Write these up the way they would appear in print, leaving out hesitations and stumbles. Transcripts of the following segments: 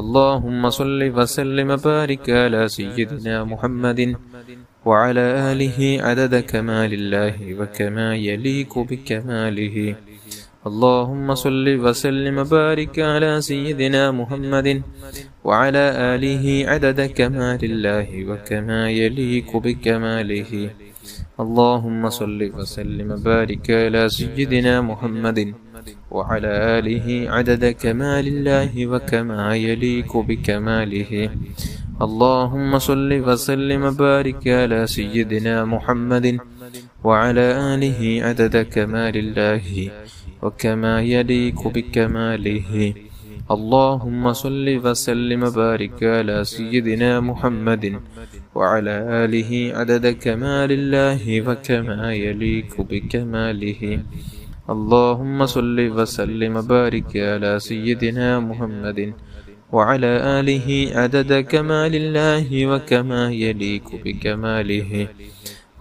اللهم صل وسلم وبارك على سيدنا محمد وعلى آله عدد كمال الله وكما يليق بكماله. اللهم صل وسلم وبارك على سيدنا محمد وعلى آله عدد كمال الله وكما يليق بكماله. اللهم صل وسلم وبارك على سيدنا محمد وعلى آله عدد كمال الله وكما يليق بكماله. اللهم صل وسلم وبارك على سيدنا محمد وعلى آله عدد كمال الله وكما يليق بكماله. اللهم صل وسلم وبارك على سيدنا محمد وعلى آله عدد كمال الله وكما يليق بكماله. اللهم صل وسلم وبارك على سيدنا محمد وعلى آله عدد كمال الله وكما يليق بكماله.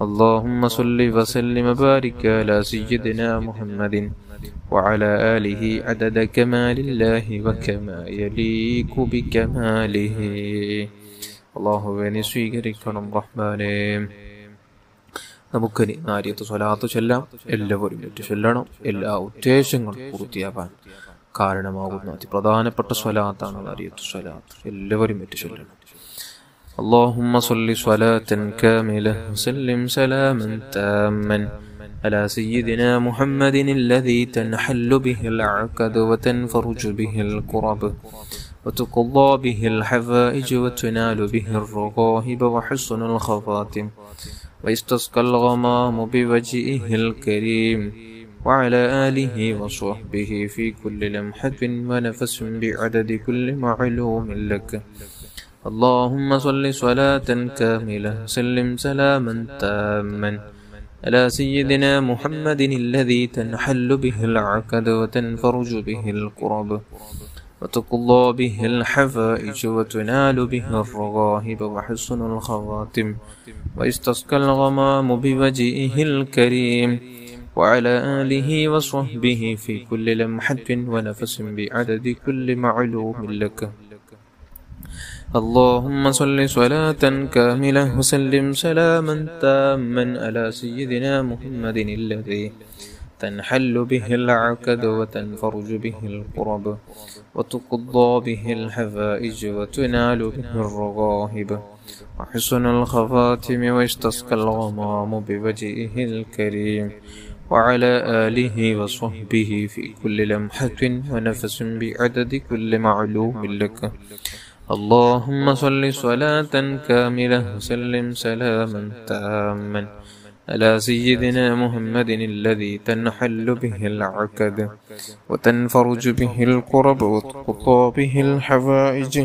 اللهم صل وسلم وبارك على سيدنا محمد وعلى آله عدد كمال الله وكما يليق بكماله. അല്ലാഹുവേ സ്വീകരിക്കണം റഹ്മാനേ. നമുക്കിനി നാരിയത്ത് സ്വലാത്ത് ചൊല്ലാം. എല്ലാവരും ചൊല്ലണം. എല്ലാ ഉദ്ദേശങ്ങളും പൂർത്തിയാവാൻ കാരണമാകുന്ന അതിപ്രധാനപ്പെട്ട സ്വലാത്താണ് നാരിയത്ത് സ്വലാത്ത്. എല്ലാവരും ചൊല്ലണം. اللهم صل صلاة كاملة وسلم سلاما تاما على سيدنا محمد الذي تنحل به العقد وتنفرج به الكرب وتقضى به الحوائج وتنال به الرغائب وحسن الخواتم ويستسقى الغمام بوجهه الكريم وعلى آله وصحبه في كل لمحة ونفس بعدد كل معلوم لك. اللهم صل صلاة كاملة وسلم سلاما تاما على سيدنا محمد الذي تنحل به العقد وتنفرج به الكرب وتقضى به الحوائج وتنال به الرغائب وحسن الخواتم ويستسقى الغمام بوجهه الكريم وعلى آله وصحبه في كل لمحة ونفس بعدد كل معلوم لك. اللهم صل صلاة كاملة وسلم سلاما تاما على سيدنا محمد الذي تنحل به العقد وتنفرج به الكرب وتقضى به الحوائج وتنال به الرغائب وحسن الخواتم ويستسقى الغمام بوجهه الكريم وعلى آله وصحبه في كل لمحة ونفس بعدد كل معلوم لك. اللهم صل صلاة كاملة وسلم سلاما تاما على سيدنا محمد الذي تنحل به العقد وتنفرج به الكرب وتقضى به الحوائج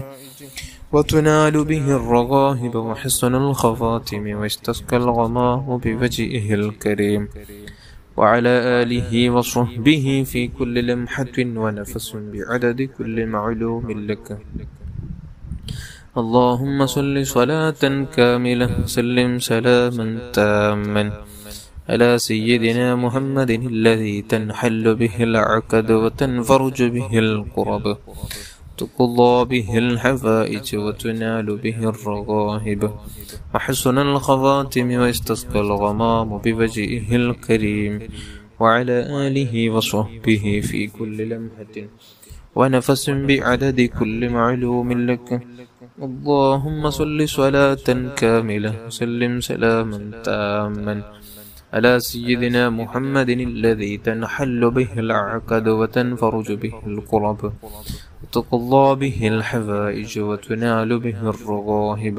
وتنال به الرغائب وحسن الخواتم ويستسقى الغمام بوجهه الكريم وعلى آله وصحبه في كل لمحة ونفس بعدد كل معلوم لك. اللهم صل صلاة كاملة وسلم سلاما تاما على سيدنا محمد الذي تنحل به العقد وتنفرج به الكرب تقضى به الحوائج وتنال به الرغائب وحسن الخواتم ويستسقى الغمام بوجهه الكريم وعلى آله وصحبه في كل لمحة ونفس بعدد كل معلوم لك. اللهم صل صلاة كاملة وسلم سلاما تاما على سيدنا محمد الذي تنحل به العقد وتنفرج به الكرب وتقضى به الحوائج وتنال به الرغائب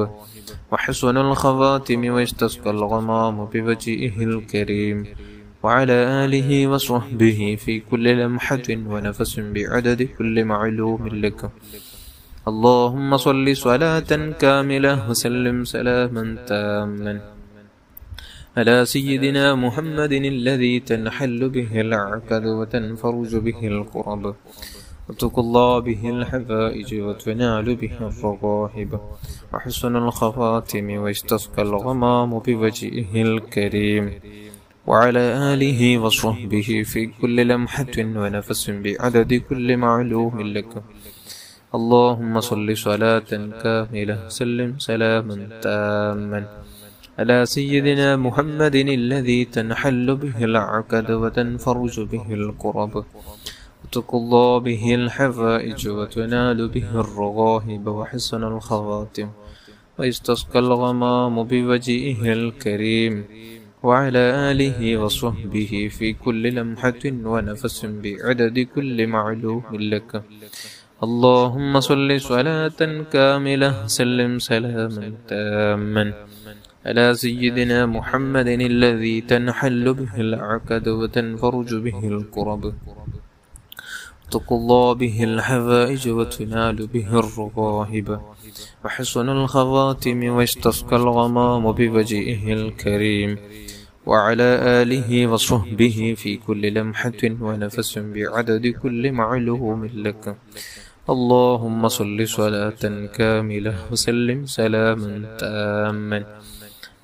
وحسن الخواتم ويستسقى الغمام بوجهه الكريم وعلى آله وصحبه في كل لمحة ونفس بعدد كل معلوم لك. اللهم صل صلاة كاملة وسلم سلاما تاما على سيدنا محمد الذي تنحل به العقد وتنفرج به الكرب وتقضى به الحوائج وتنال به الرغائب وحسن الخواتم ويستسقى الغمام بوجهه الكريم وعلى آله وصحبه في كل لمحة ونفس بعدد كل معلوم لك. اللهم صل صلاة كاملة سلم سلاما تاما على سيدنا محمد الذي تنحل به العقد وتنفرج به الكرب وتقضى به الحوائج وتنال به الرغائب وحسن الخواتم ويستسقى الغمام بوجهه الكريم وعلى آله وصحبه في كل لمحة ونفس بعدد كل معلوم لك. اللهم صل صلاة كاملة سلم سلاما تاما على سيدنا محمد الذي تنحل به العقد وتنفرج به الكرب وتقضى به الحوائج وتنال به الرغائب وحسن الخواتم ويستسقى الغمام بوجهه الكريم وعلى آله وصحبه في كل لمحة ونفس بعدد كل معلوم لك. اللهم صل صلاة كاملة وسلم سلاما تاما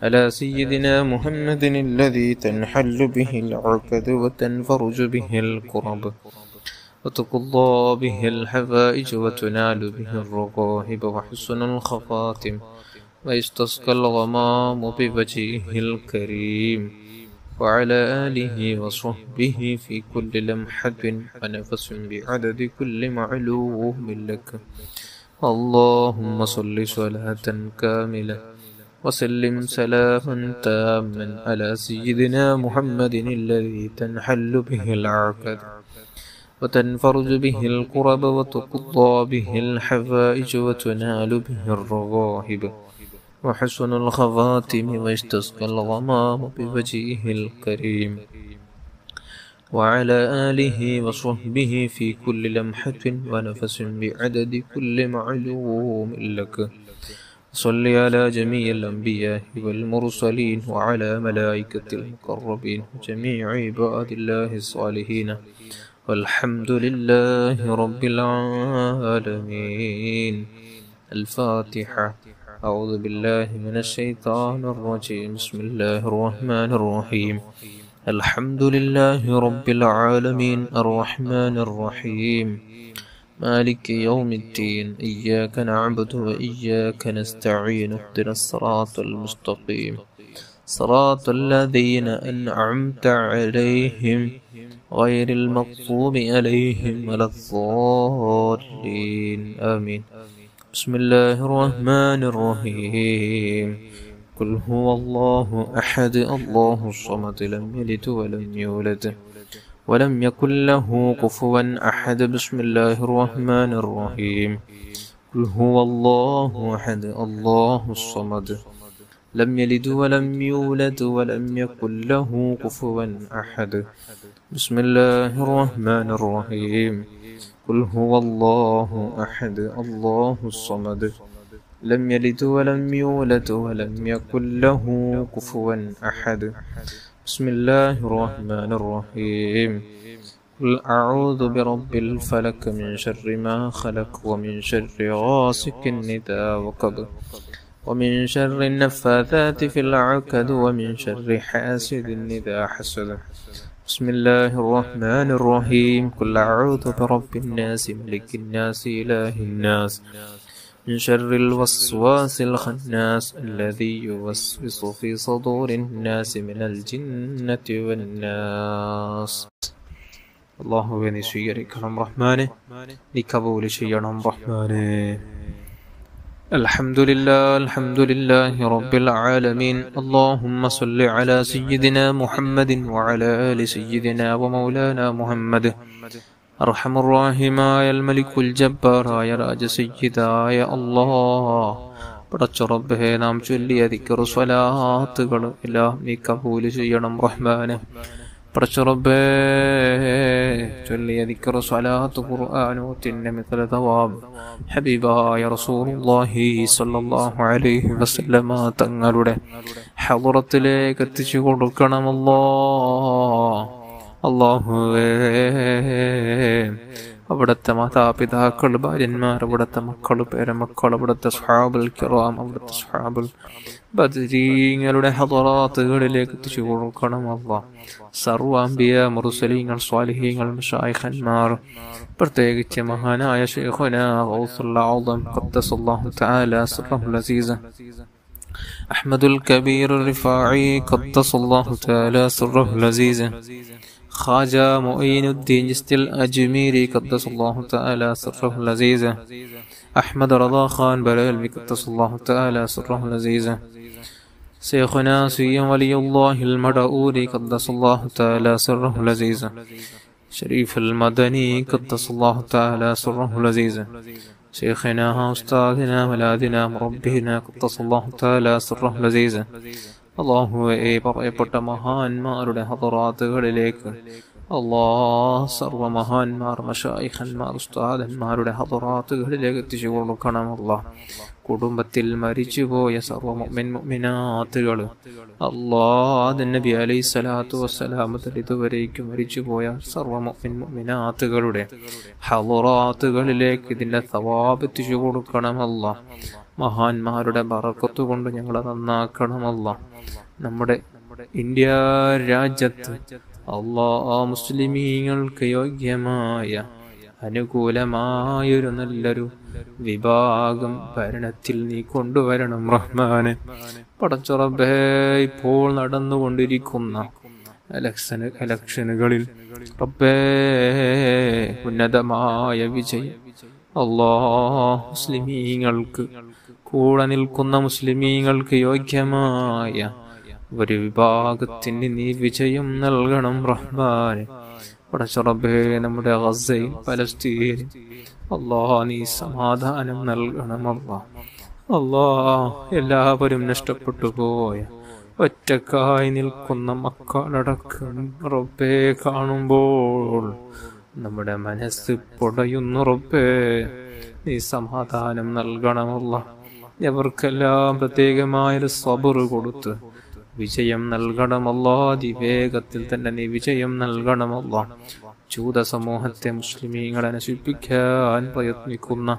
على سيدنا محمد الذي تنحل به العقد وتنفرج به الكرب وتقضى به الحوائج وتنال به الرغائب وحسن الخواتم ويستسقى الغمام بوجهه الكريم وعلى آله وصحبه في كل لمحة ونفس بعدد كل معلوم لك. اللهم صل صلاة كاملة وسلم سلاما تاما على سيدنا محمد الذي تنحل به العقد وتنفرج به الكرب وتقضى به الحوائج وتنال به الرغائب وحسن الخواتم ويستسقى الغمام بوجهه الكريم وعلى آله وصحبه في كل لمحة ونفس بعدد كل معلوم لك. صل على جميع الأنبياء والمرسلين وعلى ملائكة المقربين وجميع عباد الله الصالحين والحمد لله رب العالمين. الفاتحة. أعوذ بالله من الشيطان الرجيم. بسم الله الرحمن الرحيم. الحمد لله رب العالمين الرحمن الرحيم مالك يوم الدين إياك نعبد وإياك نستعين اهدنا الصراط المستقيم صراط الذين أنعمت عليهم غير المغضوب عليهم ولا الضالين آمين. بسم الله الرحمن الرحيم. قل هو الله أحد الله الصمد لم يلد ولم يولد ولم يكن له كفوا أحد. بسم الله الرحمن الرحيم. قل هو الله أحد الله الصمد لم يلد ولم يولد ولم يكن له كفوا أحد. بسم الله الرحمن الرحيم. قل هو الله أحد الله الصمد لم يلد ولم يولد ولم يكن له كفوا أحد. بسم الله الرحمن الرحيم. قل أعوذ برب الفلك من شر ما خلق ومن شر غاسق إذا وقب ومن شر النفاثات في العقد ومن شر حاسد إذا حسد. بسم الله الرحمن الرحيم. قل أعوذ برب الناس ملك الناس إله الناس من شر الوسواس الخناس الذي يوسوس في صدور الناس من الجنة والناس. അല്ലാഹുവേ നീ സ്വീകരിക്കണം റഹ്മാനെ, നീ കബൂൽ ചെയ്യണം റഹ്മാനെ. അൽഹംദുലില്ലാഹി റബ്ബിൽ ആലമീൻ. അല്ലാഹുമ്മ സ്വല്ലി അലാ സയ്യിദിനാ മുഹമ്മദിൻ വഅലാ ആലി സയ്യിദിനാ വമൗലാനാ മുഹമ്മദ്. അർഹമർ റഹീമായ അൽ മലിക്കുൽ ജബ്ബാറായ രാജസയ്യിദായ അല്ലാഹ്, പടച്ച റബ്ബേ, നാം ചൊല്ലിയ ദിക്ർ സ്വലാത്തുകൾ എല്ലാം നീ കബൂൽ ചെയ്യണം റഹ്മാനെ. പടച്ച റബ്ബേ, ചൊല്ലിയ ദിക്ർ സ്വലാത്ത് ഖുർആനോത്തിന്റെ മിഥല തവാബ് ഹബീബായ റസൂലുള്ളാഹി സ്വല്ലല്ലാഹു അലൈഹി വസല്ലമ തങ്ങളുടെ ഹളറത്തിലേക്ക് എത്തിച്ചു കൊടുക്കണമല്ലോ. അല്ലാഹുവേ, അവിടുത്തെ മാതാപിതാക്കൾ, ഭാര്യന്മാർ, അവിടുത്തെ മക്കൾ, പേരമക്കൾ, അവിടുത്തെ സ്വഹാബുൽ കിറാം, അവിടുത്തെ സ്വഹാബുൽ ബദരീങ്ങളുടെ ഹദറാത്തുകളിലേക്ക് എത്തിച്ചു കൊടുക്കണം അല്ലാഹ്. സർവ്വ അംബിയ, മുർസലീങ്ങൾ, സ്വാലിഹീങ്ങൾ, മശായിഖന്മാർ, പ്രത്യേകിച്ച് മഹാനായ ശൈഖുനാ ഗൗസുൽ ആദം ഖദ്ദസല്ലാഹു തആല സിർറഹുൽ അസീസ് അഹ്മദുൽ കബീർ റിഫാഇ ഖദ്ദസല്ലാഹു തആല സിർറഹുൽ അസീസ് ഖാജ മുഈനുദ്ദീൻ ചിസ്തിൽ അജ്മീരി ഖദ്ദസല്ലാഹു തആല സിർറഹുൽ അസീസ് അഹ്മദ് റളാ ഖാൻ ബലൽവി ഖദ്ദസല്ലാഹു തആല സിർറഹുൽ അസീസ് شيخنا سي ولي الله المدعوري قدس الله تعالى سره العزيز شريف المدني قدس الله تعالى سره العزيز شيخنا أستاذنا ملاذنا مربينا قدس الله تعالى سره العزيز അള്ളാഹു പറയപ്പെട്ട മഹാന്മാരുടെ ഹദറാത്തുകളിലേക്ക് അള്ളാഹ് സർവ്വ മഹാന്മാർ, മശായിഖന്മാർ, ഉസ്താദന്മാരുടെ ഹദറാത്തുകളിലേക്ക് എത്തിച്ചു കൊടുക്കണം അള്ളാഹ്. കുടുംബത്തിൽ മരിച്ചുപോയ സർവ്വ മുഅ്മിൻ മുഅ്മിനാത്തുകൾ അല്ലാഹ് നബി അലൈഹി സ്വലാത്തു വസ്സലാം മുതൽ ഇതുവരേക്കും മരിച്ചുപോയ സർവ്വ മുഅ്മിൻ മുഅ്മിനാത്തുകളുടെ ഹദറാത്തുകളിലേക്ക് ഇതിന്റെ സവാബ് എത്തിച്ചു കൊടുക്കണം അല്ലാഹ്. മഹാന്മാരുടെ ബറക്കത്ത് കൊണ്ട് ഞങ്ങളെ നന്നാക്കണമല്ല. നമ്മുടെ ഇന്ത്യ രാജ്യത്ത് അല്ലാഹ് മുസ്ലിമീങ്ങൾക്ക് യോഗ്യമായ അനുകൂലമായൊരു നല്ലൊരു വിഭാഗം ഭരണത്തിൽ നീ കൊണ്ടുവരണം റഹ്മാനെ. പടച്ച റബ്ബേ, ഇപ്പോൾ നടന്നുകൊണ്ടിരിക്കുന്ന ഇലക്ഷനുകളിൽ റബ്ബേ ഉന്നതമായ വിജയം അല്ലാഹ് മുസ്ലിമീങ്ങൾക്ക്, കൂടെ നിൽക്കുന്ന മുസ്ലിമീങ്ങൾക്ക് യോഗ്യമായ ഒരു വിഭാഗത്തിന് നീ വിജയം നൽകണം റഹ്മാനെ. പടച്ച റബ്ബേ, നമ്മുടെ ഗസയിൽ, പലസ്തീനിൽ അല്ലാഹ് നീ സമാധാനം നൽകണം അല്ലാഹ്. അല്ലാഹ് എല്ലാവരും നഷ്ടപ്പെട്ടു പോയ ഒറ്റക്കായി നിൽക്കുന്ന മക്കളടക്കം റബ്ബേ കാണുമ്പോൾ നമ്മുടെ മനസ്സ് പൊടയുന്നു റബ്ബേ. നീ സമാധാനം നൽകണമല്ല. എവർക്കെല്ലാം പ്രത്യേകമായൊരു സബർ കൊടുത്ത് വിജയം നൽകണമല്ല. അതിവേഗത്തിൽ തന്നെ നീ വിജയം നൽകണമല്ല. ജൂത സമൂഹത്തെ, മുസ്ലിമീങ്ങളെ നശിപ്പിക്കാൻ പ്രയത്നിക്കുന്ന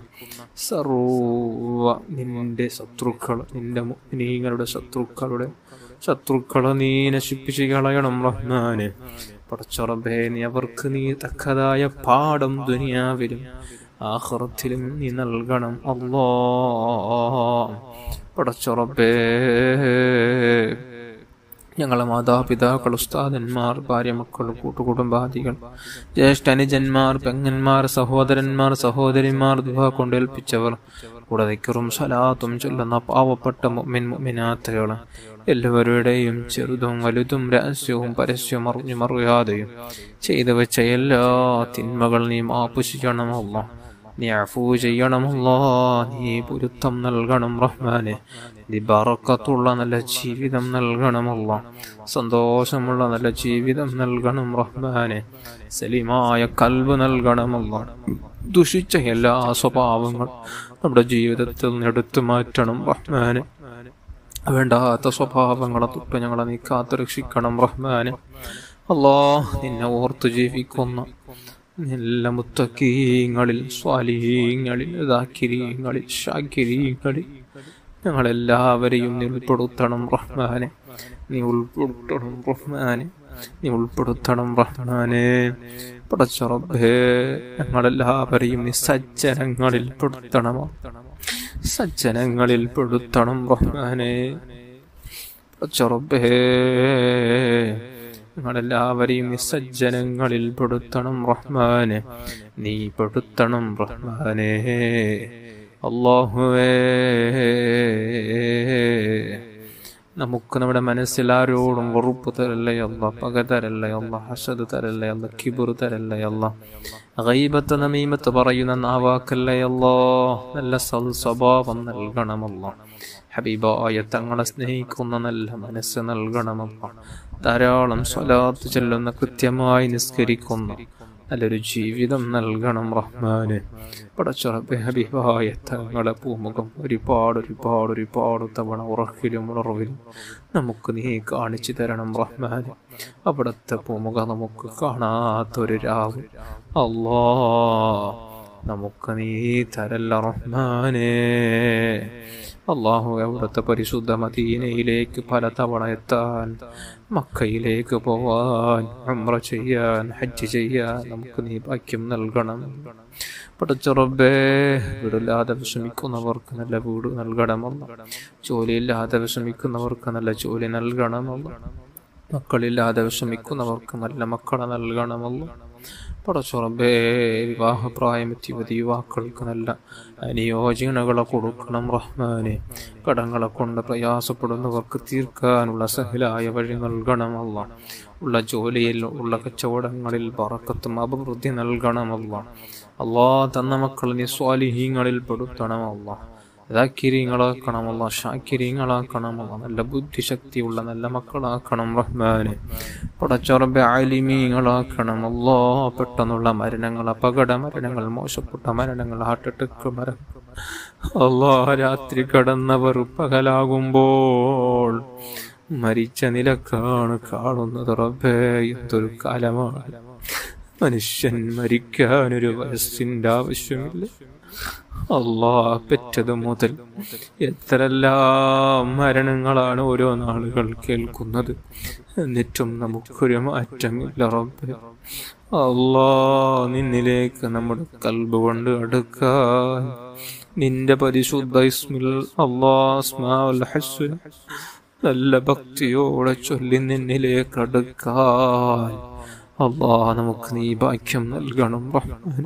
സർവ നിന്റെ ശത്രുക്കൾ, നിന്റെ മുഅ്മിനീങ്ങളുടെ ശത്രുക്കളെ നീ നശിപ്പിച്ച് കളയണം റഹ്മാനെ. പടച്ച റബ്ബേ, നീ അവർക്ക് നീ തക്കതായ പാഠം ദുനിയാവിലും ആഖിറത്തിലും നീ നൽകണം അല്ലാഹ്. പടച്ച റബ്ബേ, ഞങ്ങളെ മാതാപിതാക്കൾ, ഉസ്താദന്മാർ, ഭാര്യമക്കൾ, കൂട്ടുകുടുംബാദികൾ, ജ്യേഷ്ഠനുജന്മാർ, പെങ്ങന്മാർ, സഹോദരന്മാർ, സഹോദരിമാർ, ദുആ കൊണ്ടേൽപ്പിച്ചവർ, കൂടെ ദിക്റും സ്വലാത്തും ചൊല്ലുന്ന പാവപ്പെട്ട മുഅ്മിൻ മുഅ്മിനാത്തുകൾ എല്ലാവരുടെയും ചെറുതും വലുതും രഹസ്യവും പരസ്യവും അറിഞ്ഞും അറിയാതെയും ചെയ്തു വെച്ച എല്ലാ തിന്മകൾ നീ മാപ്പ് ചെയ്യണമല്ല. നീ അഫൂ ചെയ്യണമല്ല. നീ പൊരുത്തം നൽകണം റഹ്മാനെ. നീ ബറക്കത്തുള്ള നല്ല ജീവിതം നൽകണമല്ല. സന്തോഷമുള്ള നല്ല ജീവിതം നൽകണം റഹ്മാനെ. സലീമായ കൽബ് നൽകണമല്ല. ദുഷിച്ച എല്ലാ സ്വഭാവങ്ങൾ നമ്മുടെ ജീവിതത്തിൽ നിന്ന് എടുത്തു മാറ്റണം റഹ്മാനെ. വേണ്ടാത്ത സ്വഭാവങ്ങളെ തൊട്ട് ഞങ്ങളെ നീ കാത്തു രക്ഷിക്കണം റഹ്മാനെ. അല്ലാഹ്, നിന്നെ ഓർത്തു ജീവിക്കുന്ന എല്ലാ മുത്തഖീങ്ങളിൽ, സ്വാലിഹീങ്ങളിൽ, ദാക്കിരീങ്ങളിൽ, ശാകിരീങ്ങളിൽ ഞങ്ങളെല്ലാവരെയും നീ ഉൾപ്പെടുത്തണം റഹ്മാനെ. നീ ഉൾപ്പെടുത്തണം റഹ്മാനെ. നീ ഉൾപ്പെടുത്തണം റഹ്മാനെ. പടച്ച റബ്ബേ, ഞങ്ങളെല്ലാവരെയും നീ സജ്ജനങ്ങളിൽ പെടുത്തണം, സജ്ജനങ്ങളിൽ പെടുത്തണം റഹ്മാനെ. പടച്ച റബ്ബേ, ഞങ്ങളെല്ലാവരെയും നീ സജ്ജനങ്ങളിൽ പെടുത്തണം റഹ്മാനെ. നീ പെടുത്തണം റഹ്മാനെ. അല്ലാഹുവേ, നമുക്ക് നമ്മുടെ മനസ്സിൽ ആരോടും വെറുപ്പ് തരല്ലേ അല്ല, പക തരല്ലേ അല്ല, ഹസദ് തരല്ലേ അല്ല, കിബർ തരല്ലേ അല്ല, ഗൈബത്ത് നമീമത്ത് പറയുന്ന നാവാക്കല്ലേ അല്ലാ. നല്ല സ്വഭാവം നൽകണമല്ല. ഹബീബായ തങ്ങളെ സ്നേഹിക്കുന്ന നല്ല മനസ്സ് നൽകണമല്ല. ധാരാളം സ്വലാത്ത് ചൊല്ലുന്ന, കൃത്യമായി നിസ്കരിക്കുന്ന നല്ലൊരു ജീവിതം നൽകണം റഹ്മാനെ. പടച്ചറബേ, ഹബീബായ തങ്ങളെ പൂമുഖം ഒരുപാട് തവണ ഉറക്കിലും ഉണർവിലും നമുക്ക് നീ കാണിച്ചു തരണം റഹ്മാനെ. അവിടുത്തെ പൂമുഖം നമുക്ക് കാണാത്തൊരു രാവ് അല്ലാ നമുക്ക് നീ തരല്ല റഹ്മാനെ. അള്ളാഹു അവിടുത്തെ പരിശുദ്ധ മദീനയിലേക്ക് പലതവണ എത്താൻ, മക്കയിലേക്ക് പോവാൻ, ഉംറ ചെയ്യാൻ, ഹജ്ജ് ചെയ്യാൻ നമുക്ക് നീ ഭാഗ്യം നൽകണം. പടച്ച റബ്ബേ, വീടില്ലാതെ വിഷമിക്കുന്നവർക്ക് നല്ല വീട് നൽകണമല്ല, ജോലിയില്ലാതെ വിഷമിക്കുന്നവർക്ക് നല്ല ജോലി നൽകണമല്ല, മക്കളില്ലാതെ വിഷമിക്കുന്നവർക്ക് നല്ല മക്കളെ നൽകണമല്ല. പടച്ച റബ്ബേ, വിവാഹപ്രായമെത്തിയ യുവാക്കൾക്ക് നല്ല അനുയോജനകളെ കൊടുക്കണം റഹ്മാനെ. കടങ്ങളെ കൊണ്ട് പ്രയാസപ്പെടുന്നവർക്ക് തീർക്കാനുള്ള സഹലായ വഴി നൽകണമല്ല. ഉള്ള ജോലിയിൽ, ഉള്ള കച്ചവടങ്ങളിൽ ബറക്കത്തും അഭിവൃദ്ധി നൽകണമല്ല. അല്ലാ, തന്ന മക്കൾ നീ സ്വാലിഹീങ്ങളിൽ പെടുത്തണമല്ല. ദാക്കിരീങ്ങളാക്കണമല്ല, ഷാക്കിരീങ്ങളാക്കണമല്ല. നല്ല ബുദ്ധിശക്തിയുള്ള നല്ല മക്കളാക്കണം റഹ്മാനെ. പടച്ച റബ്ബേ, ആലിമീങ്ങളാക്കണമല്ലോ. പെട്ടെന്നുള്ള മരണങ്ങൾ, അപകട മരണങ്ങൾ, മോശപ്പെട്ട മരണങ്ങൾ, ഹാർട്ട് അറ്റാക്ക് മരണം അല്ലാ, രാത്രി കടന്നവർ പകലാകുമ്പോൾ മരിച്ച നിലക്കാണ് കാണുന്നത് റബ്ബേ. എന്തൊരു കാലമാണ്. മനുഷ്യൻ മരിക്കാനൊരു വയസ്സിന്റെ ആവശ്യമില്ല അല്ലാ. പെറ്റത് മുതൽ എത്രയെല്ലാം മരണങ്ങളാണ് ഓരോ നാളുകൾ കേൾക്കുന്നത്. എന്നിട്ടും നമുക്കൊരു മാറ്റമില്ല റബ്ബേ. അല്ലാ, നിന്നിലേക്ക് നമ്മുടെ കൽബ് കൊണ്ട് അടുക്കാൻ നിന്റെ പരിശുദ്ധ ഇസ്മിൽ അസ്മാഉൽ ഹസ്ന നല്ല ഭക്തിയോടെ ചൊല്ലി നിന്നിലേക്ക് അടുക്കാൻ അല്ലാ നമുക്ക് നീ ഭാഗ്യം നൽകണം റഹ്മാൻ.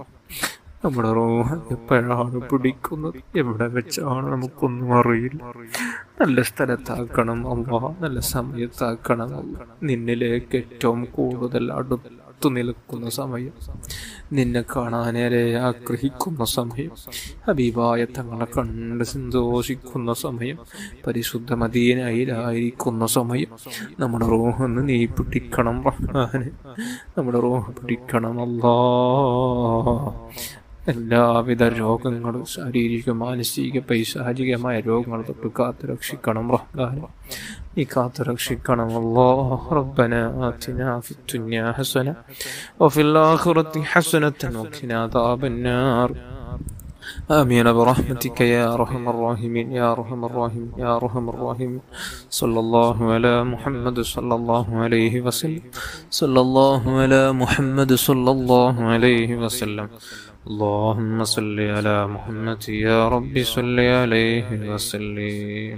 നമ്മുടെ റൂഹ് എപ്പോഴാണ് പിടിക്കുന്നത്, എവിടെ വെച്ചാണ് നമുക്കൊന്നും അറിയില്ല. നല്ല സ്ഥലത്താക്കണം അല്ലാ, നല്ല സമയത്താക്കണം അല്ലാ. നിന്നിലേക്ക് ഏറ്റവും കൂടുതൽ അടുത്തു നിൽക്കുന്ന സമയം, നിന്നെ കാണാനേറെ ആഗ്രഹിക്കുന്ന സമയം, ഹബീബായ തങ്ങളെ കണ്ട് സന്തോഷിക്കുന്ന സമയം, പരിശുദ്ധ മദീനയിലായിരിക്കുന്ന സമയം. നമ്മുടെ റൂഹ് നീ പിടിക്കണം റഹ്മാനെ. നമ്മുടെ റൂഹ് പിടിക്കണം അല്ലാ. എല്ലാവിധ രോഗങ്ങളും, ശാരീരിക, മാനസിക, പൈശാചികമായ രോഗങ്ങൾ തൊട്ട് കാത്തു രക്ഷിക്കണം റഹ്മാനെ. നീ കാത്തു രക്ഷിക്കണം അല്ലാഹ്. റബ്ബനാ ആതിനാ ഫിദ്ദുനിയാ ഹസന വഫിൽ ആഖിറതി ഹസനതൻ വഖിനാ അദാബന്നാർ. آمين برحمتك يا أرحم الراحمين يا أرحم الراحمين يا أرحم الراحمين. صلى الله على محمد صلى الله عليه وسلم. صلى الله على محمد صلى الله عليه وسلم. اللهم صل على محمد يا رب صل عليه وسلم.